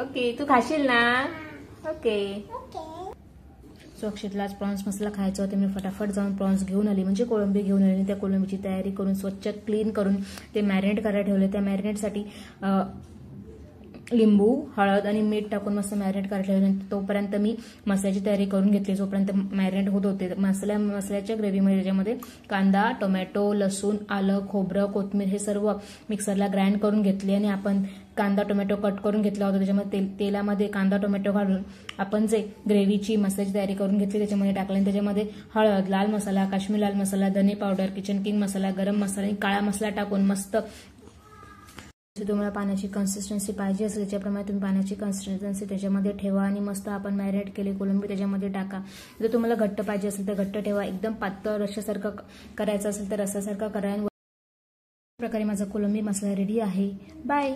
Okay, तू खाशील ना? Okay. So अक्षितला आज प्रॉन्स मसाला खायचा होता. मी फटाफट जाऊन प्रॉन्स घेऊन आली, म्हणजे कोळंबी घेऊन आली. त्या कोळंबीची तयारी करून स्वच्छ क्लीन करून ते मॅरिनेट करायला ठेवले. त्या मॅरिनेटसाठी लिंबू, हळद आणि मीठ टाकून मस्त मॅरिनेट करायला ठेवले. तोपर्यंत मी मसाल्याची तयारी करून घेतली. जोपर्यंत मॅरिनेट होत होते मसाल्याच्या ग्रेव्हीमध्ये त्याच्यामध्ये कांदा, टोमॅटो, लसूण, आलं, खोबरं, कोथिंबीर हे सर्व मिक्सरला ग्राइंड करून घेतले. आणि आपण कांदा टोमॅटो कट करून घेतला होता. त्याच्यामध्ये तेलामध्ये कांदा टोमॅटो घालून आपण जे ग्रेव्हीची मसाल्याची तयारी करून घेतली त्याच्यामध्ये टाकले. आणि त्याच्यामध्ये हळद, लाल मसाला, काश्मीर लाल मसाला, धने पावडर, किचन किंग मसाला, गरम मसाला आणि काळा मसाला टाकून मस्त. तुम्हाला पाण्याची कन्सिस्टन्सी पाहिजे असेल त्याच्याप्रमाणे तुम्ही पाण्याची कन्सिस्टन्सी त्याच्यामध्ये ठेवा. आणि मस्त आपण मॅरिनेट केले कोळंबी त्याच्यामध्ये टाका. जर तुम्हाला घट्ट पाहिजे असेल तर घट्ट ठेवा. एकदम पातळ रश्श्यासारखं करायचं असेल तर रस्सासारखं करा. प्रकारे माझा कोळंबी मसाला रेडी आहे. बाय.